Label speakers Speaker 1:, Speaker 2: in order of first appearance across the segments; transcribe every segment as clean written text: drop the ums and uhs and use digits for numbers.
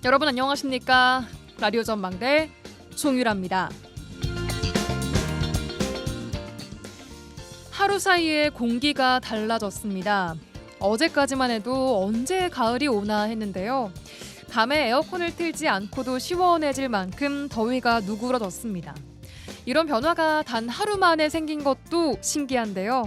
Speaker 1: 여러분 안녕하십니까? 라디오 전망대 송유라입니다. 하루 사이에 공기가 달라졌습니다. 어제까지만 해도 언제 가을이 오나 했는데요. 밤에 에어컨을 틀지 않고도 시원해질 만큼 더위가 누그러졌습니다. 이런 변화가 단 하루 만에 생긴 것도 신기한데요.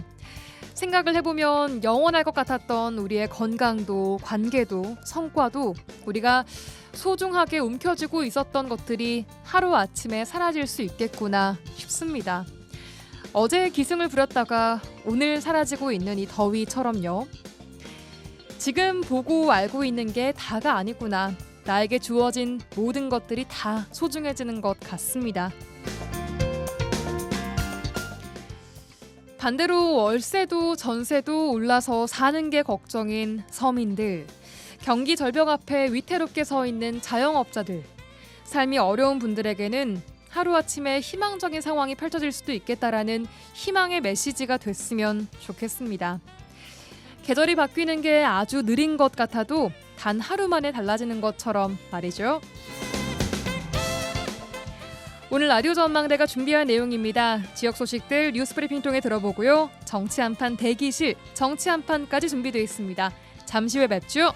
Speaker 1: 생각을 해보면 영원할 것 같았던 우리의 건강도 관계도 성과도 우리가 소중하게 움켜쥐고 있었던 것들이 하루아침에 사라질 수 있겠구나 싶습니다. 어제 기승을 부렸다가 오늘 사라지고 있는 이 더위처럼요. 지금 보고 알고 있는 게 다가 아니구나. 나에게 주어진 모든 것들이 다 소중해지는 것 같습니다. 반대로 월세도 전세도 올라서 사는 게 걱정인 서민들, 경기 절벽 앞에 위태롭게 서 있는 자영업자들, 삶이 어려운 분들에게는 하루아침에 희망적인 상황이 펼쳐질 수도 있겠다라는 희망의 메시지가 됐으면 좋겠습니다. 계절이 바뀌는 게 아주 느린 것 같아도 단 하루 만에 달라지는 것처럼 말이죠. 오늘 라디오 전망대가 준비한 내용입니다. 지역 소식들 뉴스브리핑 통해 들어보고요. 정치 한판 대기실, 정치 한판까지 준비되어 있습니다. 잠시 후에 뵙죠.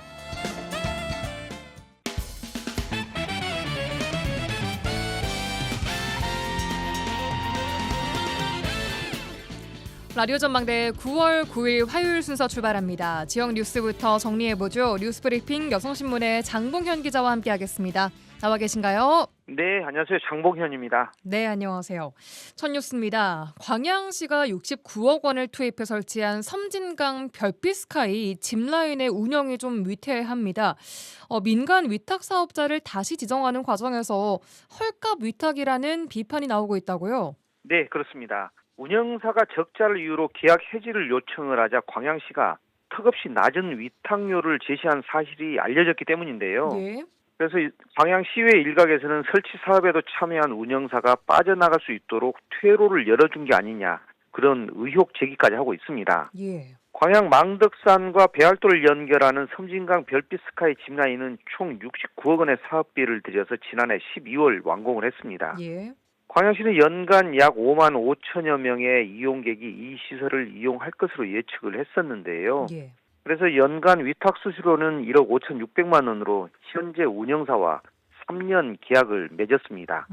Speaker 1: 라디오 전망대 9월 9일 화요일 순서 출발합니다. 지역 뉴스부터 정리해보죠. 뉴스브리핑 여성신문의 장봉현 기자와 함께하겠습니다. 나와 계신가요?
Speaker 2: 네, 안녕하세요. 장봉현입니다.
Speaker 1: 네, 안녕하세요. 첫 뉴스입니다. 광양시가 69억 원을 투입해 설치한 섬진강 별빛스카이 짚라인의 운영이 좀 위태합니다. 민간 위탁 사업자를 다시 지정하는 과정에서 헐값 위탁이라는 비판이 나오고 있다고요?
Speaker 2: 네, 그렇습니다. 운영사가 적자를 이유로 계약 해지를 요청을 하자 광양시가 턱없이 낮은 위탁료를 제시한 사실이 알려졌기 때문인데요.
Speaker 1: 예.
Speaker 2: 그래서 광양시의회 일각에서는 설치 사업에도 참여한 운영사가 빠져나갈 수 있도록 퇴로를 열어준 게 아니냐, 그런 의혹 제기까지 하고 있습니다.
Speaker 1: 예.
Speaker 2: 광양 망덕산과 배알도를 연결하는 섬진강 별빛스카이 짚라인은 총 69억 원의 사업비를 들여서 지난해 12월 완공을 했습니다.
Speaker 1: 예.
Speaker 2: 광양시는 연간 약 5만 5천여 명의 이용객이 이 시설을 이용할 것으로 예측을 했었는데요.
Speaker 1: 예.
Speaker 2: 그래서 연간 위탁 수수료는 1억 5,600만 원으로 현재 운영사와 3년 계약을 맺었습니다.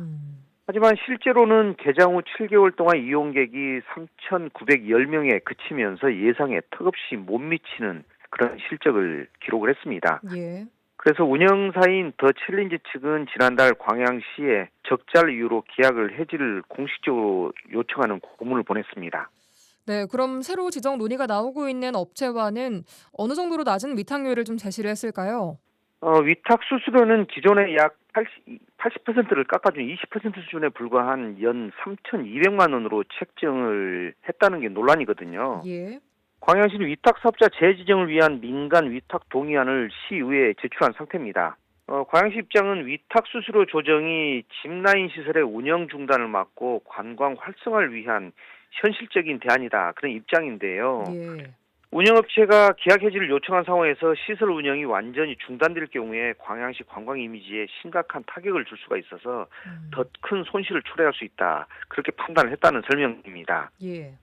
Speaker 2: 하지만 실제로는 개장 후 7개월 동안 이용객이 3,910명에 그치면서 예상에 턱없이 못 미치는 그런 실적을 기록을 했습니다.
Speaker 1: 예.
Speaker 2: 그래서 운영사인 더 챌린지 측은 지난달 광양시에 적자를 이유로 계약을 해지를 공식적으로 요청하는 공문을 보냈습니다.
Speaker 1: 네, 그럼 새로 지정 논의가 나오고 있는 업체와는 어느 정도로 낮은 위탁료를 좀 제시를 했을까요?
Speaker 2: 위탁 수수료는 기존의 약 80%를 깎아준 20% 수준에 불과한 연 3,200만 원으로 책정을 했다는 게 논란이거든요.
Speaker 1: 예.
Speaker 2: 광양시는 위탁 사업자 재지정을 위한 민간 위탁 동의안을 시의회에 제출한 상태입니다. 광양시 입장은 위탁 수수료 조정이 짚라인 시설의 운영 중단을 막고 관광 활성화를 위한 현실적인 대안이다, 그런 입장인데요.
Speaker 1: 예.
Speaker 2: 운영업체가 계약 해지를 요청한 상황에서 시설 운영이 완전히 중단될 경우에 광양시 관광 이미지에 심각한 타격을 줄 수가 있어서 더 큰 손실을 초래할 수 있다, 그렇게 판단을 했다는 설명입니다.
Speaker 1: 예.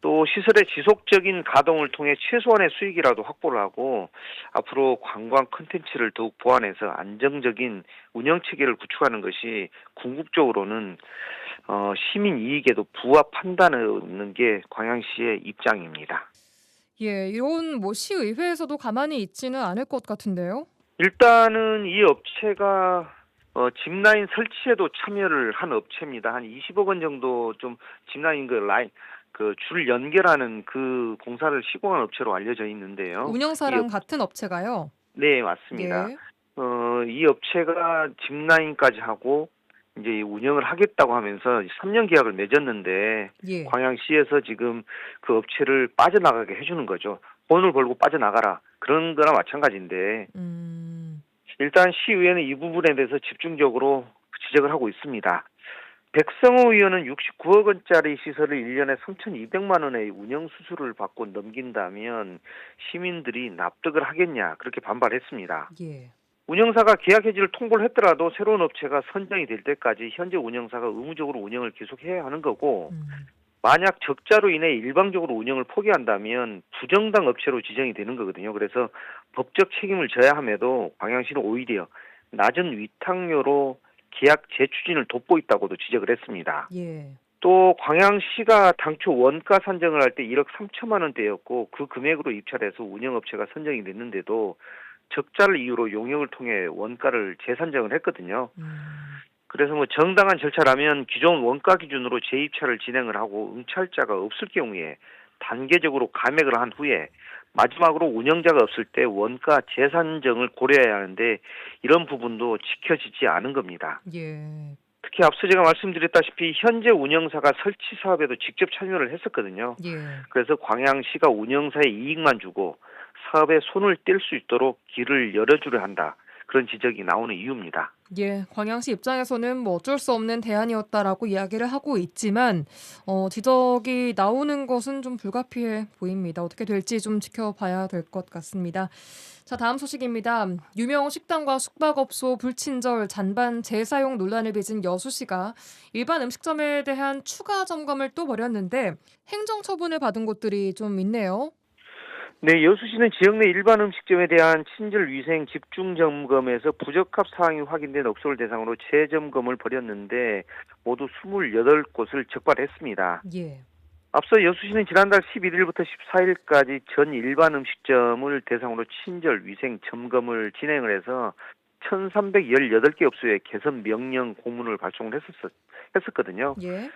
Speaker 2: 또 시설의 지속적인 가동을 통해 최소한의 수익이라도 확보를 하고 앞으로 관광 콘텐츠를 더욱 보완해서 안정적인 운영 체계를 구축하는 것이 궁극적으로는 시민 이익에도 부합한다는 게 광양시의 입장입니다.
Speaker 1: 예, 이런 시의회에서도 가만히 있지는 않을 것 같은데요.
Speaker 2: 일단은 이 업체가 짚라인 설치에도 참여를 한 업체입니다. 한 20억 원 정도 좀 짚라인 줄 연결하는 그 공사를 시공한 업체로 알려져 있는데요.
Speaker 1: 운영사랑 같은 업체가요?
Speaker 2: 네, 맞습니다.
Speaker 1: 예.
Speaker 2: 이 업체가 짚라인까지 하고 이제 운영을 하겠다고 하면서 3년 계약을 맺었는데
Speaker 1: 예.
Speaker 2: 광양시에서 지금 그 업체를 빠져나가게 해주는 거죠. 돈을 벌고 빠져나가라, 그런 거나 마찬가지인데 일단 시의회는 이 부분에 대해서 집중적으로 지적을 하고 있습니다. 백성호 의원은 69억 원짜리 시설을 1년에 3,200만 원의 운영 수수료를 받고 넘긴다면 시민들이 납득을 하겠냐, 그렇게 반발했습니다.
Speaker 1: 예.
Speaker 2: 운영사가 계약 해지를 통보를 했더라도 새로운 업체가 선정이 될 때까지 현재 운영사가 의무적으로 운영을 계속해야 하는 거고, 만약 적자로 인해 일방적으로 운영을 포기한다면 부정당 업체로 지정이 되는 거거든요. 그래서 법적 책임을 져야 함에도 광양시는 오히려 낮은 위탁료로 계약 재추진을 돕고 있다고도 지적을 했습니다.
Speaker 1: 예.
Speaker 2: 또 광양시가 당초 원가 산정을 할 때 1억 3천만 원대였고 그 금액으로 입찰해서 운영업체가 선정이 됐는데도 적자를 이유로 용역을 통해 원가를 재산정을 했거든요. 그래서 뭐 정당한 절차라면 기존 원가 기준으로 재입찰을 진행을 하고 응찰자가 없을 경우에 단계적으로 감액을 한 후에 마지막으로 운영자가 없을 때 원가 재산정을 고려해야 하는데 이런 부분도 지켜지지 않은 겁니다.
Speaker 1: 예.
Speaker 2: 특히 앞서 제가 말씀드렸다시피 현재 운영사가 설치 사업에도 직접 참여를 했었거든요.
Speaker 1: 예.
Speaker 2: 그래서 광양시가 운영사에 이익만 주고 사업에 손을 뗄 수 있도록 길을 열어주려 한다. 그런 지적이 나오는 이유입니다.
Speaker 1: 예, 광양시 입장에서는 뭐 어쩔 수 없는 대안이었다라고 이야기를 하고 있지만 지적이 나오는 것은 좀 불가피해 보입니다. 어떻게 될지 좀 지켜봐야 될 것 같습니다. 자, 다음 소식입니다. 유명 식당과 숙박업소 불친절 잔반 재사용 논란을 빚은 여수시가 일반 음식점에 대한 추가 점검을 또 벌였는데 행정처분을 받은 곳들이 좀 있네요.
Speaker 2: 네, 여수시는 지역 내 일반 음식점에 대한 친절 위생 집중 점검에서 부적합 사항이 확인된 업소를 대상으로 재점검을 벌였는데 모두 28곳을 적발했습니다.
Speaker 1: 예.
Speaker 2: 앞서 여수시는 지난달 11일부터 14일까지 전 일반 음식점을 대상으로 친절 위생 점검을 진행을 해서 1,318개 업소에 개선 명령 공문을 발송을 했었거든요.
Speaker 1: 예.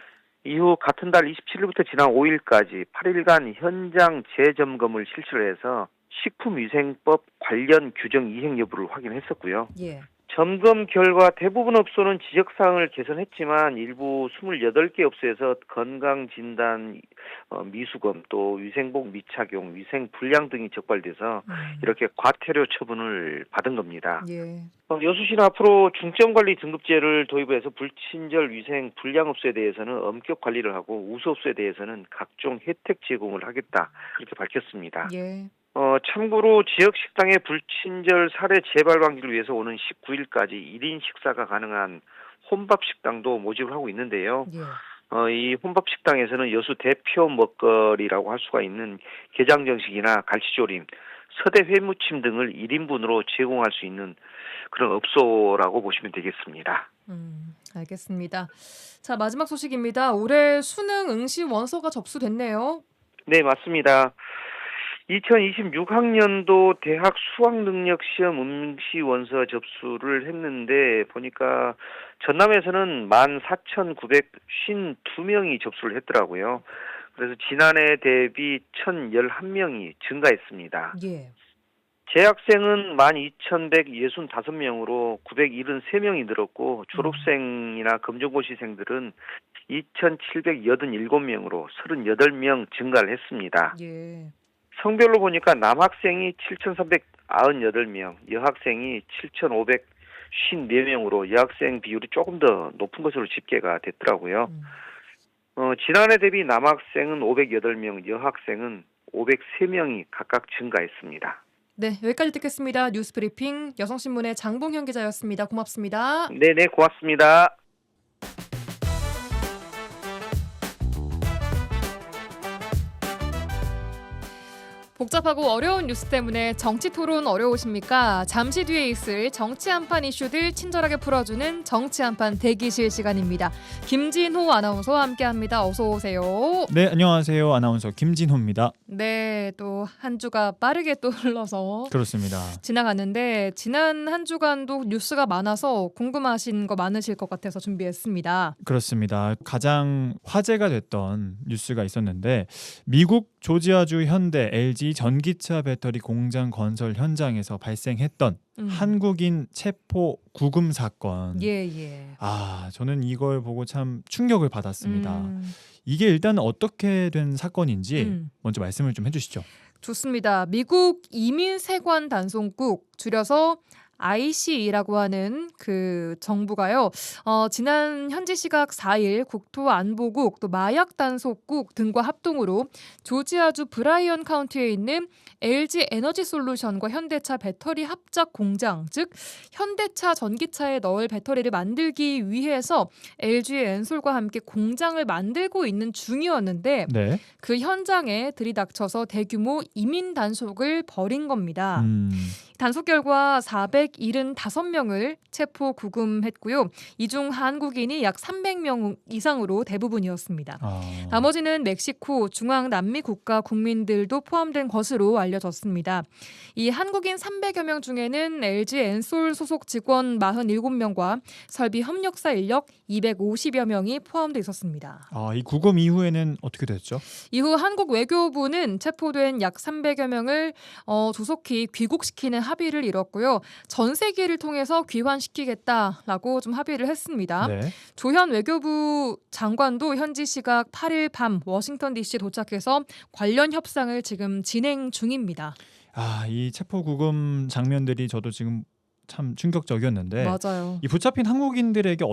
Speaker 2: 이후 같은 달 27일부터 지난 5일까지 8일간 현장 재점검을 실시를 해서 식품위생법 관련 규정 이행 여부를 확인했었고요.
Speaker 1: 예.
Speaker 2: 점검 결과 대부분 업소는 지적사항을 개선했지만 일부 28개 업소에서 건강진단 미수검 또 위생복 미착용, 위생불량 등이 적발돼서 이렇게 과태료 처분을 받은 겁니다.
Speaker 1: 예.
Speaker 2: 여수시는 앞으로 중점관리 등급제를 도입해서 불친절 위생 불량 업소에 대해서는 엄격 관리를 하고 우수 업소에 대해서는 각종 혜택 제공을 하겠다 그렇게 밝혔습니다.
Speaker 1: 예.
Speaker 2: 참고로 지역 식당의 불친절 사례 재발 방지를 위해서 오는 19일까지 1인 식사가 가능한 혼밥 식당도 모집을 하고 있는데요.
Speaker 1: 예.
Speaker 2: 이 혼밥 식당에서는 여수 대표 먹거리라고 할 수가 있는 게장정식이나 갈치조림, 서대 회무침 등을 1인분으로 제공할 수 있는 그런 업소라고 보시면 되겠습니다.
Speaker 1: 알겠습니다. 자, 마지막 소식입니다. 올해 수능 응시 원서가 접수됐네요.
Speaker 2: 네, 맞습니다. 2026학년도 대학 수학능력시험 응시 원서 접수를 했는데 보니까 전남에서는 14,952명이 접수를 했더라고요. 그래서 지난해 대비 1,011명이 증가했습니다.
Speaker 1: 예.
Speaker 2: 재학생은 12,165명으로 973명이 늘었고 졸업생이나 검정고시생들은 2,787명으로 38명 증가를 했습니다.
Speaker 1: 예.
Speaker 2: 성별로 보니까 남학생이 7,398명, 여학생이 7,554명으로 여학생 비율이 조금 더 높은 것으로 집계가 됐더라고요. 지난해 대비 남학생은 508명, 여학생은 503명이 각각 증가했습니다.
Speaker 1: 네, 여기까지 듣겠습니다. 뉴스브리핑 여성신문의 장봉현 기자였습니다. 고맙습니다.
Speaker 2: 네네, 고맙습니다.
Speaker 1: 복잡하고 어려운 뉴스 때문에 정치 토론 어려우십니까? 잠시 뒤에 있을 정치 한판 이슈들 친절하게 풀어주는 정치 한판 대기실 시간입니다. 김진호 아나운서와 함께합니다. 어서 오세요.
Speaker 3: 네, 안녕하세요. 아나운서 김진호입니다.
Speaker 1: 네, 또 한 주가 빠르게 또 흘러서
Speaker 3: 그렇습니다.
Speaker 1: 지나갔는데 지난 한 주간도 뉴스가 많아서 궁금하신 거 많으실 것 같아서 준비했습니다.
Speaker 3: 그렇습니다. 가장 화제가 됐던 뉴스가 있었는데 미국 조지아주 현대 LG 전기차 배터리 공장 건설 현장에서 발생했던 한국인 체포 구금 사건.
Speaker 1: 예.
Speaker 3: 저는 이걸 보고 참 충격을 받았습니다. 이게 일단 어떻게 된 사건인지 먼저 말씀을 좀 해주시죠.
Speaker 1: 좋습니다. 미국 이민세관 단속국, 줄여서 ICE라고 하는 그 정부가요. 지난 현지 시각 4일 국토안보국 또 마약단속국 등과 합동으로 조지아주 브라이언 카운티에 있는 LG 에너지 솔루션과 현대차 배터리 합작 공장, 즉 현대차 전기차에 넣을 배터리를 만들기 위해서 LG 엔솔과 함께 공장을 만들고 있는 중이었는데
Speaker 3: 네.
Speaker 1: 그 현장에 들이닥쳐서 대규모 이민 단속을 벌인 겁니다. 단속 결과 475명을 체포 구금했고요. 이 중 한국인이 약 300명 이상으로 대부분이었습니다. 나머지는 멕시코, 중앙남미 국가 국민들도 포함된 것으로 알려졌습니다. 이 한국인 300여 명 중에는 LG 엔솔 소속 직원 47명과 설비 협력사 인력 250여 명이 포함되어 있었습니다.
Speaker 3: 이 구금 이후에는 어떻게 됐죠?
Speaker 1: 이후 한국 외교부는 체포된 약 300여 명을 조속히 귀국시키는 합의를 이뤘고요. 전세기를 통해서 귀환시키겠다라고 좀 합의를 했습니다.
Speaker 3: 네.
Speaker 1: 조현 외교부 장관도 현지 시각 8일 밤 워싱턴 DC에 도착해서 관련 협상을 지금 진행 중입니다.
Speaker 3: 이 체포 구금 장면들이 저도 지금 참 충격적이었는데
Speaker 1: 맞아요.
Speaker 3: 이 붙잡힌 한국인들에게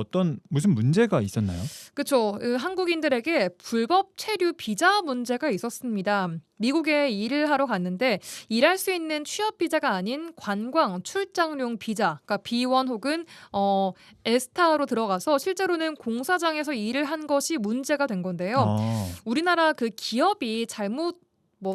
Speaker 3: 무슨 문제가 있었나요?
Speaker 1: 그렇죠. 한국인들에게 불법 체류 비자 문제가 있었습니다. 미국에 일을 하러 갔는데 일할 수 있는 취업 비자가 아닌 관광 출장용 비자, 그러니까 B1 혹은 에스타로 들어가서 실제로는 공사장에서 일을 한 것이 문제가 된 건데요. 우리나라 그 기업이 잘못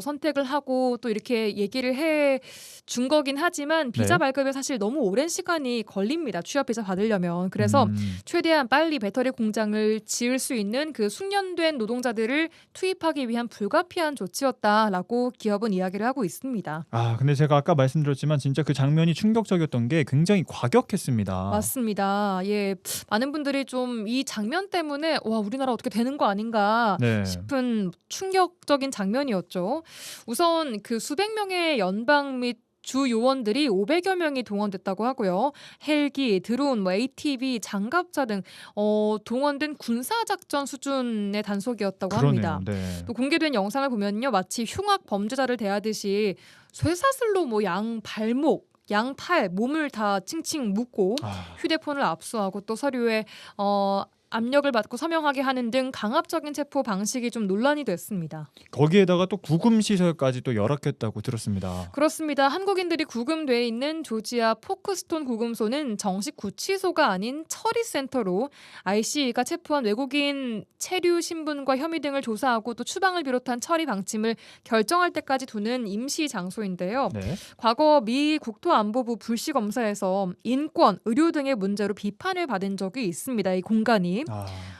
Speaker 1: 선택을 하고 또 이렇게 얘기를 해 준 거긴 하지만 비자
Speaker 3: 네.
Speaker 1: 발급에 사실 너무 오랜 시간이 걸립니다. 취업 비자 받으려면. 그래서 최대한 빨리 배터리 공장을 지을 수 있는 그 숙련된 노동자들을 투입하기 위한 불가피한 조치였다라고 기업은 이야기를 하고 있습니다.
Speaker 3: 근데 제가 아까 말씀드렸지만 진짜 그 장면이 충격적이었던 게 굉장히 과격했습니다.
Speaker 1: 맞습니다. 예, 많은 분들이 좀 이 장면 때문에 와 우리나라 어떻게 되는 거 아닌가
Speaker 3: 네.
Speaker 1: 싶은 충격적인 장면이었죠. 우선 그 수백 명의 연방 및 주 요원들이 500여 명이 동원됐다고 하고요. 헬기, 드론, ATV, 장갑차 등 동원된 군사작전 수준의 단속이었다고
Speaker 3: 그러네요.
Speaker 1: 합니다.
Speaker 3: 네.
Speaker 1: 또 공개된 영상을 보면요. 마치 흉악 범죄자를 대하듯이 쇠사슬로 양 발목, 양 팔, 몸을 다 칭칭 묶고 휴대폰을 압수하고 또 서류에 압력을 받고 서명하게 하는 등 강압적인 체포 방식이 좀 논란이 됐습니다.
Speaker 3: 거기에다가 또 구금 시설까지 또 열악했다고 들었습니다.
Speaker 1: 그렇습니다. 한국인들이 구금돼 있는 조지아 포크스톤 구금소는 정식 구치소가 아닌 처리센터로 ICE가 체포한 외국인 체류 신분과 혐의 등을 조사하고 또 추방을 비롯한 처리 방침을 결정할 때까지 두는 임시 장소인데요.
Speaker 3: 네.
Speaker 1: 과거 미 국토안보부 불시검사에서 인권, 의료 등의 문제로 비판을 받은 적이 있습니다. 이 공간이.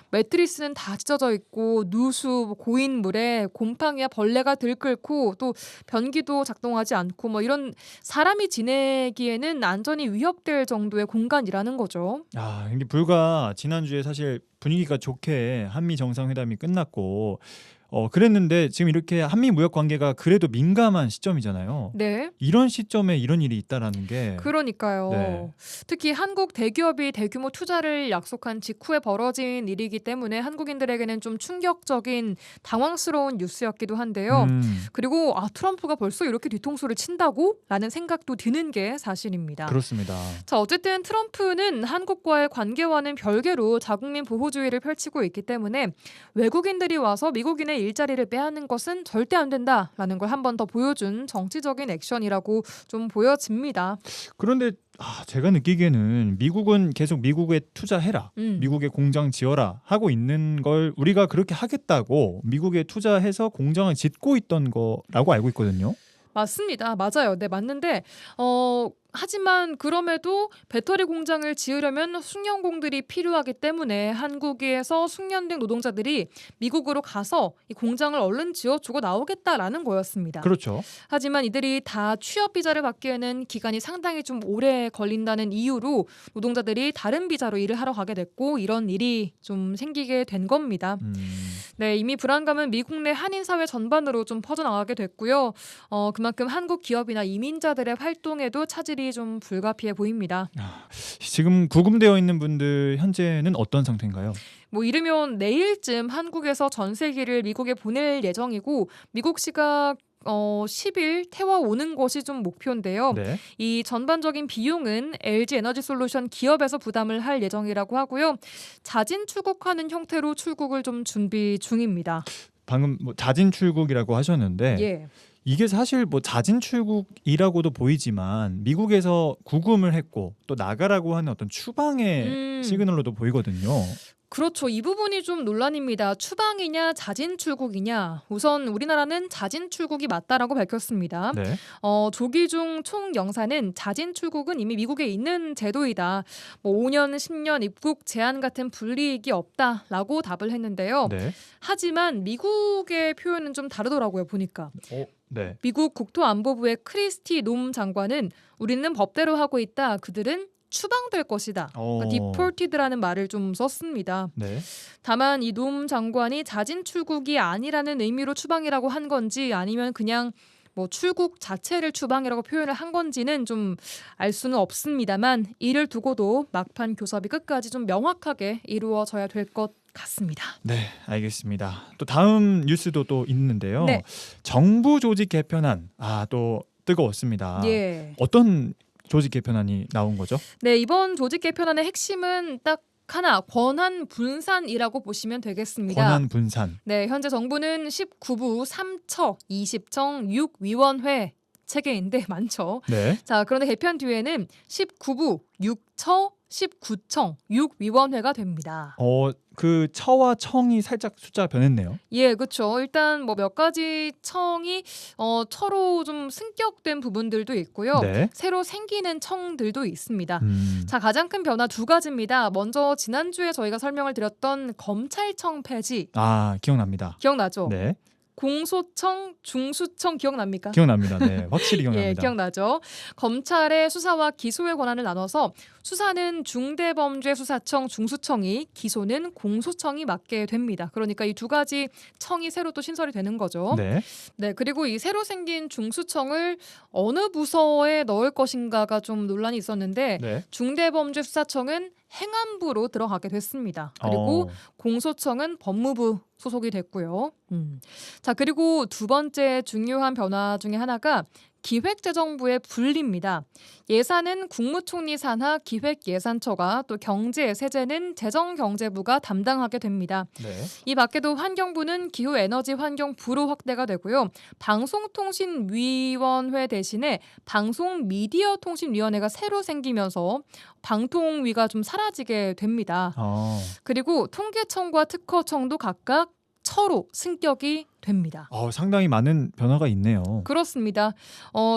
Speaker 1: 매트리스는 다 찢어져 있고 누수, 고인 물에 곰팡이와 벌레가 들끓고 또 변기도 작동하지 않고 이런 사람이 지내기에는 안전이 위협될 정도의 공간이라는 거죠.
Speaker 3: 이게 불과 지난주에 사실 분위기가 좋게 한미 정상회담이 끝났고 그랬는데 지금 이렇게 한미 무역 관계가 그래도 민감한 시점이잖아요.
Speaker 1: 네.
Speaker 3: 이런 시점에 이런 일이 있다라는 게
Speaker 1: 그러니까요.
Speaker 3: 네.
Speaker 1: 특히 한국 대기업이 대규모 투자를 약속한 직후에 벌어진 일이기 때문에 한국인들에게는 좀 충격적인 당황스러운 뉴스였기도 한데요. 그리고 트럼프가 벌써 이렇게 뒤통수를 친다고? 라는 생각도 드는 게 사실입니다.
Speaker 3: 그렇습니다.
Speaker 1: 자, 어쨌든 트럼프는 한국과의 관계와는 별개로 자국민 보호주의를 펼치고 있기 때문에 외국인들이 와서 미국인의 일자리를 빼앗는 것은 절대 안 된다라는 걸 한 번 더 보여준 정치적인 액션이라고 좀 보여집니다.
Speaker 3: 그런데 제가 느끼기에는 미국은 계속 미국에 투자해라, 미국에 공장 지어라 하고 있는 걸 우리가 그렇게 하겠다고 미국에 투자해서 공장을 짓고 있던 거라고 알고 있거든요.
Speaker 1: 맞습니다. 맞아요. 네, 맞는데 하지만 그럼에도 배터리 공장을 지으려면 숙련공들이 필요하기 때문에 한국에서 숙련된 노동자들이 미국으로 가서 이 공장을 얼른 지어주고 나오겠다라는 거였습니다.
Speaker 3: 그렇죠.
Speaker 1: 하지만 이들이 다 취업 비자를 받기에는 기간이 상당히 좀 오래 걸린다는 이유로 노동자들이 다른 비자로 일을 하러 가게 됐고 이런 일이 좀 생기게 된 겁니다. 네, 이미 불안감은 미국 내 한인 사회 전반으로 좀 퍼져나가게 됐고요. 그만큼 한국 기업이나 이민자들의 활동에도 차질이 좀 불가피해 보입니다.
Speaker 3: 지금 구금되어 있는 분들 현재는 어떤 상태인가요?
Speaker 1: 이르면 내일쯤 한국에서 전세기를 미국에 보낼 예정이고 미국 시각 10일 태워오는 것이 좀 목표인데요.
Speaker 3: 네.
Speaker 1: 이 전반적인 비용은 LG 에너지솔루션 기업에서 부담을 할 예정이라고 하고요. 자진 출국하는 형태로 출국을 좀 준비 중입니다.
Speaker 3: 방금 뭐 자진 출국이라고 하셨는데
Speaker 1: 예.
Speaker 3: 이게 사실 뭐 자진 출국이라고도 보이지만 미국에서 구금을 했고 또 나가라고 하는 어떤 추방의 시그널로도 보이거든요.
Speaker 1: 그렇죠. 이 부분이 좀 논란입니다. 추방이냐 자진 출국이냐. 우선 우리나라는 자진 출국이 맞다라고 밝혔습니다.
Speaker 3: 네.
Speaker 1: 조기중 총영사는 자진 출국은 이미 미국에 있는 제도이다. 뭐 5년, 10년 입국 제한 같은 불이익이 없다라고 답을 했는데요.
Speaker 3: 네.
Speaker 1: 하지만 미국의 표현은 좀 다르더라고요. 보니까.
Speaker 3: 네.
Speaker 1: 미국 국토안보부의 크리스티 놈 장관은 우리는 법대로 하고 있다. 그들은 추방될 것이다. 그러니까 디폴티드라는 말을 좀 썼습니다.
Speaker 3: 네.
Speaker 1: 다만 이 놈 장관이 자진 출국이 아니라는 의미로 추방이라고 한 건지 아니면 그냥 뭐 출국 자체를 추방이라고 표현을 한 건지는 좀 알 수는 없습니다만 이를 두고도 막판 교섭이 끝까지 좀 명확하게 이루어져야 될 것 같습니다.
Speaker 3: 네, 알겠습니다. 또 다음 뉴스도 또 있는데요.
Speaker 1: 네.
Speaker 3: 정부 조직 개편안 또 뜨거웠습니다.
Speaker 1: 예.
Speaker 3: 어떤 조직 개편안이 나온 거죠?
Speaker 1: 네, 이번 조직 개편안의 핵심은 딱 하나, 권한 분산이라고 보시면 되겠습니다.
Speaker 3: 권한 분산.
Speaker 1: 네, 현재 정부는 19부 3처, 20청, 6위원회 체계인데 많죠.
Speaker 3: 네.
Speaker 1: 자, 그런데 개편 뒤에는 19부, 6처, 19청, 6위원회가 됩니다.
Speaker 3: 그 처와 청이 살짝 숫자가 변했네요.
Speaker 1: 예, 그렇죠. 일단 뭐 몇 가지 청이 처로 좀 승격된 부분들도 있고요.
Speaker 3: 네.
Speaker 1: 새로 생기는 청들도 있습니다.
Speaker 3: 음.
Speaker 1: 자, 가장 큰 변화 두 가지입니다. 먼저 지난주에 저희가 설명을 드렸던 검찰청 폐지.
Speaker 3: 기억납니다.
Speaker 1: 기억나죠?
Speaker 3: 네.
Speaker 1: 공소청, 중수청 기억납니까?
Speaker 3: 기억납니다. 네. 확실히 기억납니다.
Speaker 1: 예, 기억나죠. 검찰의 수사와 기소의 권한을 나눠서 수사는 중대범죄수사청, 중수청이, 기소는 공소청이 맡게 됩니다. 그러니까 이 두 가지 청이 새로 또 신설이 되는 거죠.
Speaker 3: 네.
Speaker 1: 네, 그리고 이 새로 생긴 중수청을 어느 부서에 넣을 것인가가 좀 논란이 있었는데
Speaker 3: 네.
Speaker 1: 중대범죄수사청은 행안부로 들어가게 됐습니다. 그리고 공소청은 법무부 소속이 됐고요. 자, 그리고 두 번째 중요한 변화 중에 하나가 기획재정부의 분리입니다. 예산은 국무총리 산하 기획예산처가 또 경제, 세제는 재정경제부가 담당하게 됩니다.
Speaker 3: 네.
Speaker 1: 이 밖에도 환경부는 기후에너지환경부로 확대가 되고요. 방송통신위원회 대신에 방송미디어통신위원회가 새로 생기면서 방통위가 좀 사라지게 됩니다. 그리고 통계청과 특허청도 각각 처로 승격이 됩니다.
Speaker 3: 상당히 많은 변화가 있네요.
Speaker 1: 그렇습니다.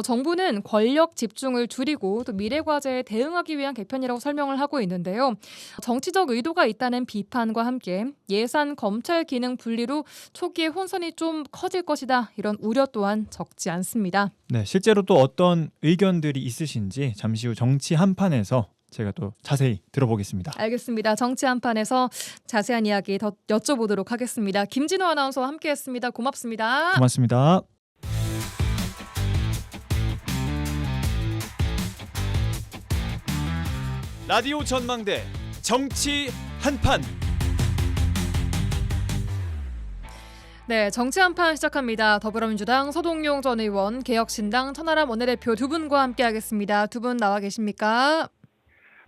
Speaker 1: 정부는 권력 집중을 줄이고 또 미래 과제에 대응하기 위한 개편이라고 설명을 하고 있는데요. 정치적 의도가 있다는 비판과 함께 예산 검찰 기능 분리로 초기에 혼선이 좀 커질 것이다. 이런 우려 또한 적지 않습니다.
Speaker 3: 네, 실제로 또 어떤 의견들이 있으신지 잠시 후 정치 한판에서 제가 또 자세히 들어보겠습니다.
Speaker 1: 알겠습니다. 정치 한판에서 자세한 이야기 더 여쭤보도록 하겠습니다. 김진호 아나운서와 함께했습니다. 고맙습니다.
Speaker 3: 고맙습니다. 라디오 전망대 정치 한판.
Speaker 1: 네, 정치 한판 시작합니다. 더불어민주당 서동용 전 의원, 개혁신당 천하람 원내대표 두 분과 함께하겠습니다. 두 분 나와 계십니까?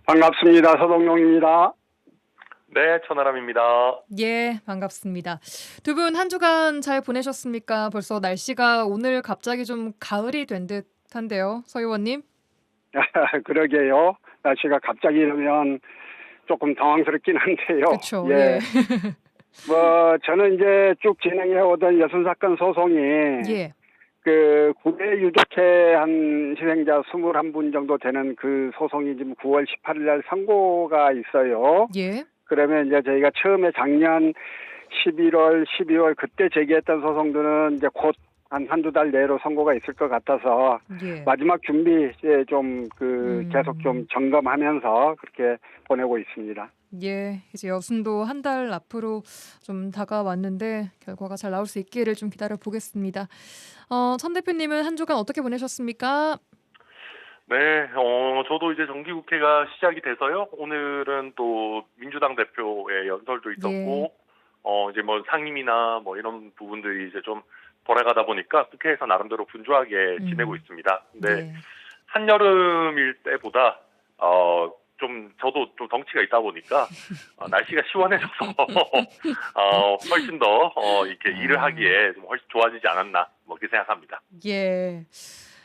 Speaker 4: 반갑습니다. 서동용입니다.
Speaker 2: 네, 천하람입니다.
Speaker 1: 예, 반갑습니다. 두 분 한 주간 잘 보내셨습니까? 벌써 날씨가 오늘 갑자기 좀 가을이 된 듯한데요, 서 의원님.
Speaker 4: 그러게요. 날씨가 갑자기 이러면 조금 당황스럽긴 한데요.
Speaker 1: 그렇죠.
Speaker 4: 예. 저는 이제 쭉 진행해 오던 여순 사건 소송이
Speaker 1: 예.
Speaker 4: 구내 유족회 희생자 21분 정도 되는 그 소송이 지금 9월 18일 날 선고가 있어요.
Speaker 1: 예.
Speaker 4: 그러면 이제 저희가 처음에 작년 11월, 12월 그때 제기했던 소송들은 이제 곧 한두 달 내로 선고가 있을 것 같아서
Speaker 1: 예.
Speaker 4: 마지막 준비 좀 계속 좀 점검하면서 그렇게 보내고 있습니다.
Speaker 1: 예, 이제 여순도 한 달 앞으로 좀 다가왔는데 결과가 잘 나올 수 있기를 좀 기다려 보겠습니다. 천 대표님은 한 주간 어떻게 보내셨습니까?
Speaker 5: 네, 저도 이제 정기국회가 시작이 돼서요. 오늘은 또 민주당 대표의 연설도 있었고, 이제 뭐 상임이나 뭐 이런 부분들이 이제 좀 돌아가다 보니까 국회에서 나름대로 분주하게 지내고 있습니다. 근데
Speaker 1: 네.
Speaker 5: 한여름일 때보다 저도 좀 덩치가 있다 보니까 날씨가 시원해져서 훨씬 더 이렇게 일을 하기에 좀 훨씬 좋아지지 않았나 뭐 그렇게 생각합니다.
Speaker 1: 예.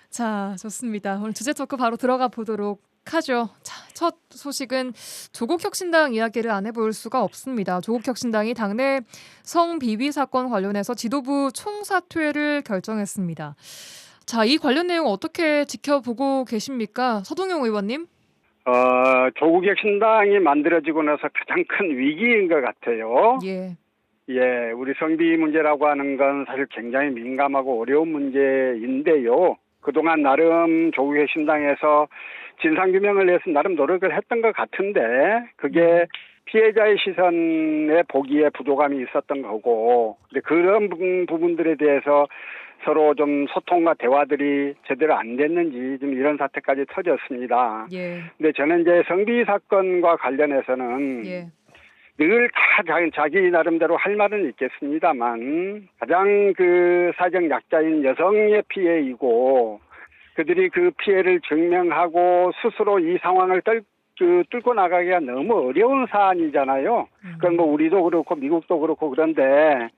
Speaker 1: 자, 좋습니다. 오늘 주제 토크 바로 들어가 보도록 하죠. 자, 첫 소식은 조국혁신당 이야기를 안 해볼 수가 없습니다. 조국혁신당이 당내 성비위 사건 관련해서 지도부 총사퇴를 결정했습니다. 자, 이 관련 내용 어떻게 지켜보고 계십니까? 서동영 의원님?
Speaker 4: 조국혁신당이 만들어지고 나서 가장 큰 위기인 것 같아요.
Speaker 1: 예.
Speaker 4: 예, 우리 성비 문제라고 하는 건 사실 굉장히 민감하고 어려운 문제인데요. 그동안 나름 조국혁신당에서 진상규명을 위해서 나름 노력을 했던 것 같은데 그게 피해자의 시선에 보기에 부족함이 있었던 거고 근데 그런 부분들에 대해서 서로 좀 소통과 대화들이 제대로 안 됐는지 좀 이런 사태까지 터졌습니다.
Speaker 1: 예.
Speaker 4: 근데 저는 이제 성비 사건과 관련해서는
Speaker 1: 예.
Speaker 4: 늘 다 자기 나름대로 할 말은 있겠습니다만 가장 그 사회적 약자인 여성의 피해이고 그들이 그 피해를 증명하고 스스로 이 상황을 뚫고 나가기가 너무 어려운 사안이잖아요. 그건 뭐 우리도 그렇고 미국도 그렇고 그런데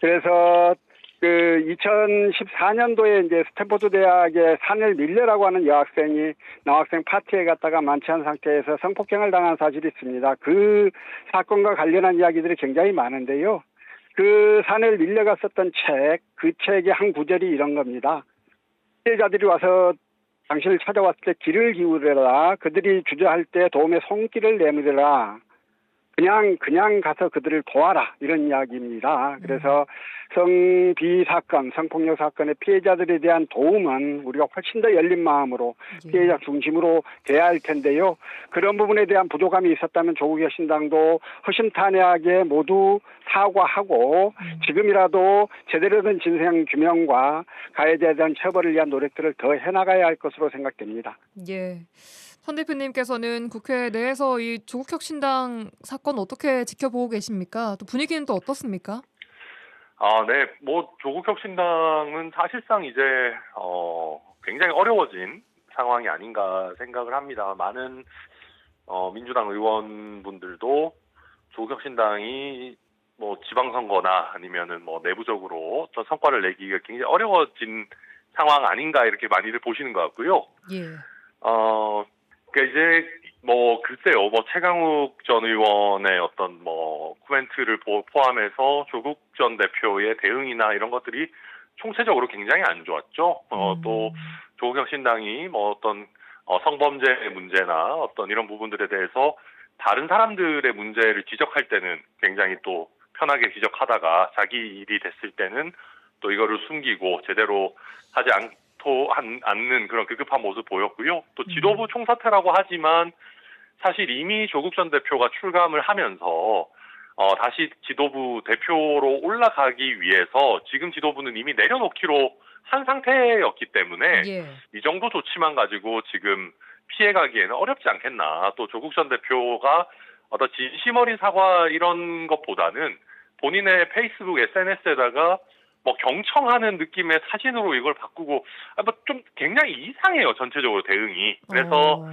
Speaker 4: 그래서 그 2014년도에 이제 스탠포드 대학의 사넬 밀레라고 하는 여학생이 남학생 파티에 갔다가 만취한 상태에서 성폭행을 당한 사실이 있습니다. 그 사건과 관련한 이야기들이 굉장히 많은데요. 그 사넬 밀레가 썼던 그 책의 한 구절이 이런 겁니다. 피해자들이 와서 당신을 찾아왔을 때 귀를 기울여라. 그들이 주저할 때 도움의 손길을 내밀어라. 그냥 가서 그들을 도와라. 이런 이야기입니다. 그래서 성비 사건, 성폭력 사건의 피해자들에 대한 도움은 우리가 훨씬 더 열린 마음으로 피해자 중심으로 돼야 할 텐데요. 그런 부분에 대한 부족함이 있었다면 조국혁신당도 허심탄회하게 모두 사과하고 지금이라도 제대로 된 진상 규명과 가해자에 대한 처벌을 위한 노력들을 더 해나가야 할 것으로 생각됩니다.
Speaker 1: 예. 선 대표님께서는 국회 내에서 이 조국혁신당 사건 어떻게 지켜보고 계십니까? 또 분위기는 또 어떻습니까?
Speaker 5: 네, 뭐 조국혁신당은 사실상 이제 굉장히 어려워진 상황이 아닌가 생각을 합니다. 많은 민주당 의원분들도 조국혁신당이 뭐 지방선거나 아니면은 뭐 내부적으로 어떤 성과를 내기가 굉장히 어려워진 상황 아닌가 이렇게 많이들 보시는 것 같고요.
Speaker 1: 예.
Speaker 5: 그러니까 이제 뭐 글쎄요, 뭐 최강욱 전 의원의 어떤 뭐 코멘트를 포함해서 조국 전 대표의 대응이나 이런 것들이 총체적으로 굉장히 안 좋았죠. 또 조국혁신당이 뭐 어떤 성범죄 문제나 어떤 이런 부분들에 대해서 다른 사람들의 문제를 지적할 때는 굉장히 또 편하게 지적하다가 자기 일이 됐을 때는 또 이거를 숨기고 제대로 하지 않는 그런 급급한 모습 보였고요. 또 지도부 총사퇴라고 하지만 사실 이미 조국 전 대표가 출감을 하면서 다시 지도부 대표로 올라가기 위해서 지금 지도부는 이미 내려놓기로 한 상태였기 때문에
Speaker 1: 예.
Speaker 5: 이 정도 조치만 가지고 지금 피해가기에는 어렵지 않겠나. 또 조국 전 대표가 어떤 진심 어린 사과 이런 것보다는 본인의 페이스북 SNS에다가 뭐 경청하는 느낌의 사진으로 이걸 바꾸고 뭐 좀 굉장히 이상해요. 전체적으로 대응이. 그래서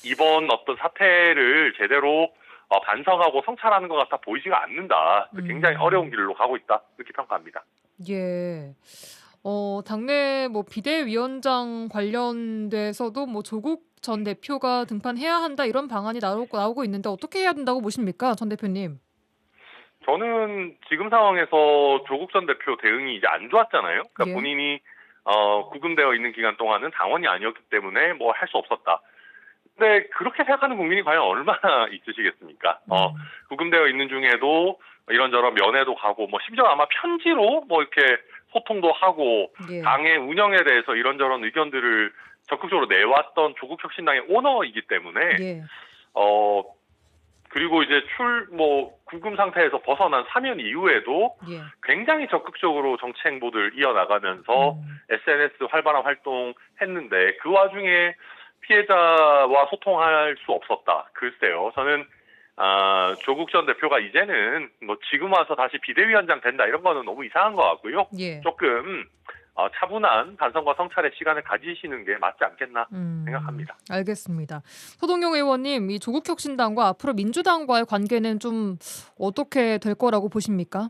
Speaker 5: 이번 어떤 사태를 제대로 반성하고 성찰하는 것 같아 보이지가 않는다. 굉장히 어려운 길로 가고 있다. 이렇게 평가합니다.
Speaker 1: 예. 당내 뭐 비대위원장 관련돼서도 뭐 조국 전 대표가 등판해야 한다 이런 방안이 나오고 있는데 어떻게 해야 된다고 보십니까, 전 대표님?
Speaker 5: 저는 지금 상황에서 조국 전 대표 대응이 이제 안 좋았잖아요. 그러니까
Speaker 1: 예.
Speaker 5: 본인이 구금되어 있는 기간 동안은 당원이 아니었기 때문에 뭐 할 수 없었다. 근데 그렇게 생각하는 국민이 과연 얼마나 있으시겠습니까? 구금되어 있는 중에도 이런저런 면회도 가고 뭐 심지어 아마 편지로 뭐 이렇게 소통도 하고
Speaker 1: 예.
Speaker 5: 당의 운영에 대해서 이런저런 의견들을 적극적으로 내왔던 조국혁신당의 오너이기 때문에
Speaker 1: 예.
Speaker 5: 그리고 이제 구금 상태에서 벗어난 사면 이후에도
Speaker 1: 예.
Speaker 5: 굉장히 적극적으로 정치 행보들 이어나가면서 SNS 활발한 활동했는데 그 와중에 피해자와 소통할 수 없었다. 글쎄요. 저는 조국 전 대표가 이제는 뭐 지금 와서 다시 비대위원장 된다 이런 거는 너무 이상한 것 같고요.
Speaker 1: 예.
Speaker 5: 조금 차분한 반성과 성찰의 시간을 가지시는 게 맞지 않겠나 생각합니다.
Speaker 1: 알겠습니다. 서동용 의원님, 이 조국혁신당과 앞으로 민주당과의 관계는 좀 어떻게 될 거라고 보십니까?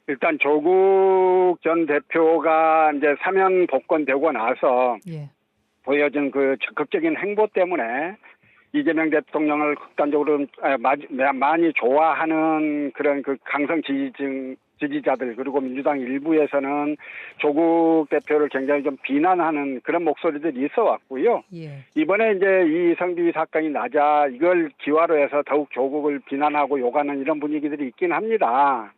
Speaker 4: 일단 조국 전 대표가 이제 사면 복권되고 나서
Speaker 1: 예.
Speaker 4: 보여준 그 적극적인 행보 때문에 이재명 대통령을 극단적으로 많이 좋아하는 그런 그 강성 지지자들 그리고 민주당 일부에서는 조국 대표를 굉장히 좀 비난하는 그런 목소리들이 있어 왔고요.
Speaker 1: 예.
Speaker 4: 이번에 이제 이 성비 사건이 나자 이걸 기화로 해서 더욱 조국을 비난하고 욕하는 이런 분위기들이 있긴 합니다.